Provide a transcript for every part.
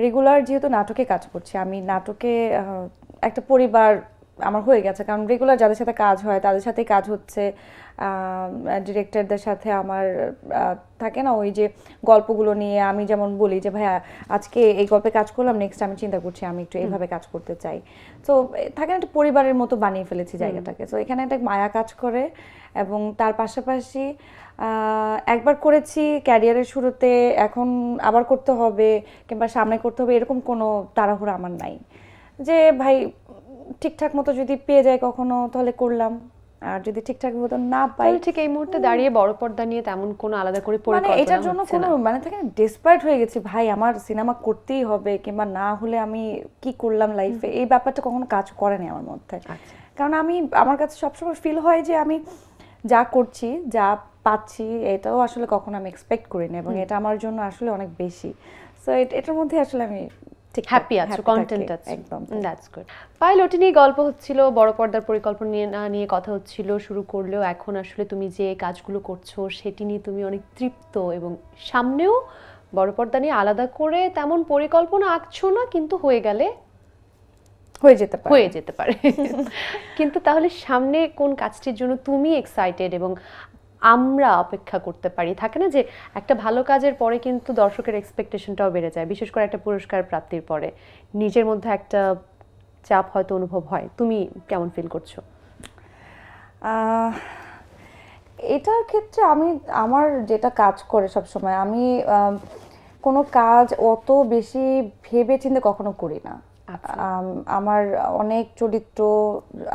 Regular যেহেতু নাটকে কাজ করছি, আমি নাটকে একটা পরিবার আমার হয়ে গেছে, কারণ রেগুলার যাদের সাথে কাজ হয় তাদের সাথেই কাজ হচ্ছে। ডিরেক্টরদের সাথে আমার থাকে না ওই যে গল্পগুলো নিয়ে, আমি যেমন বলি যে ভাইয়া আজকে এই গল্পে কাজ করলাম, নেক্সট আমি চিন্তা করছি আমি একটু এইভাবে কাজ করতে চাই। তো থাকে না, একটা পরিবারের মতো বানিয়ে ফেলেছি জায়গাটাকে। তো এখানে একটা মায়া কাজ করে, এবং তার পাশাপাশি একবার করেছি ক্যারিয়ারের শুরুতে, এখন আবার করতে হবে কিংবা সামনে করতে হবে, এরকম কোনো তাড়াহুড়ো আমার নাই। যে ভাই ঠিকঠাক মতো যদি পেয়ে যায় কখনো তাহলে করলাম, আর যদি ঠিকঠাক মতো না পাই, তাহলে ঠিক এই মুহূর্তে দাঁড়িয়ে বড় পর্দা নিয়ে তেমন কোনো আলাদা করে মানে পরিকল্পনা এটার জন্য হচ্ছে কোনো না। মানে থাকে ডেসপারেট হয়ে গেছি, ভাই আমার সিনেমা করতেই হবে, কিংবা না হলে আমি কি করলাম লাইফে, এই ব্যাপারটা কখনো কাজ করেনি আমার মধ্যে। আচ্ছা। কারণ আমি, আমার কাছে সবসময় ফিল হয় যে আমি যা করছি, যা পাচ্ছি, এটাও আসলে কখনো আমি এক্সপেক্ট করিনি, এবং এটা আমার জন্য আসলে অনেক বেশি। সো এটার মধ্যে আসলে আমি ঠিক হ্যাপি আছো, কন্টেন্ট আছো, একদম। That's good. পায়েল, ওটি নিয়ে গল্প হচ্ছিল, বড় পর্দার পরিকল্পনা নিয়ে কথা হচ্ছিল, শুরু করলেও এখন আসলে তুমি যে কাজগুলো করছো সেটি নিয়ে তুমি অনেক তৃপ্ত, এবং সামনেও বড় পর্দা নিয়ে আলাদা করে তেমন পরিকল্পনা আঁকছো না, কিন্তু হয়ে গেলে হয়ে যেতে পারে। কিন্তু তাহলে সামনে কোন কাজটির জন্য তুমি এক্সাইটেড এবং আমরা অপেক্ষা করতে পারি? থাকে না যে একটা ভালো কাজের পরে কিন্তু দর্শকের এক্সপেকটেশনটাও বেড়ে যায়, বিশেষ করে একটা পুরস্কার প্রাপ্তির পরে নিজের মধ্যে একটা চাপ হয়তো অনুভব হয়। তুমি কেমন ফিল করছো? এটার ক্ষেত্রে আমি, আমার যেটা কাজ করে সবসময়, আমি কোনো কাজ অত বেশি ভেবে চিন্তে কখনো করি না। আমার অনেক চরিত্র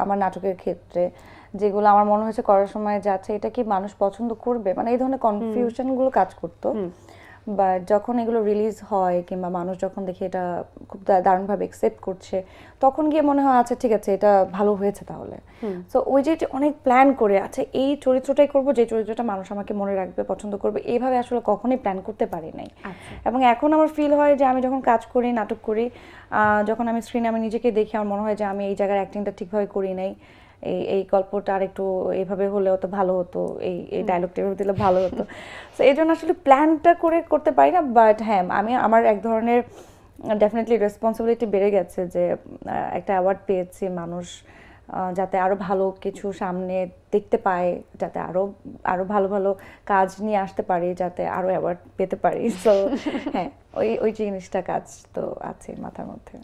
আমার নাটকের ক্ষেত্রে যেগুলো আমার মনে হয়েছে করার সময় যাচ্ছে এটা কি মানুষ পছন্দ করবে, মানে এই ধরনের কনফিউশনগুলো কাজ করতো। বাট যখন এগুলো রিলিজ হয় কিংবা মানুষ যখন দেখে এটা খুব দারুণভাবে অ্যাকসেপ্ট করছে, তখন গিয়ে মনে হয় আচ্ছা ঠিক আছে, এটা ভালো হয়েছে তাহলে। সো ওই যে অনেক প্ল্যান করে আচ্ছা এই চরিত্রটাই করব, যে চরিত্রটা মানুষ আমাকে মনে রাখবে, পছন্দ করবে, এইভাবে আসলে কখনোই প্ল্যান করতে পারি নাই। এবং এখন আমার ফিল হয় যে আমি যখন কাজ করি, নাটক করি, যখন আমি স্ক্রিনে আমি নিজেকে দেখি, আমার মনে হয় যে আমি এই জায়গার অ্যাক্টিংটা ঠিকভাবে করি নাই, এই গল্পটা আর একটু এইভাবে হলেও তো ভালো হতো, এই ডায়লগটা এভাবে দিলে ভালো হতো। সো এই জন্য আসলে প্ল্যানটা করে করতে পারি না। বাট হ্যাঁ, আমি আমার এক ধরনের ডেফিনেটলি রেসপন্সিবিলিটি বেড়ে গেছে যে একটা অ্যাওয়ার্ড পেয়েছি, মানুষ যাতে আরও ভালো কিছু সামনে দেখতে পায়, যাতে আরও ভালো ভালো কাজ নিয়ে আসতে পারি, যাতে আরও অ্যাওয়ার্ড পেতে পারি। সো হ্যাঁ, ওই জিনিসটা কাজ তো আছে মাথার মধ্যে।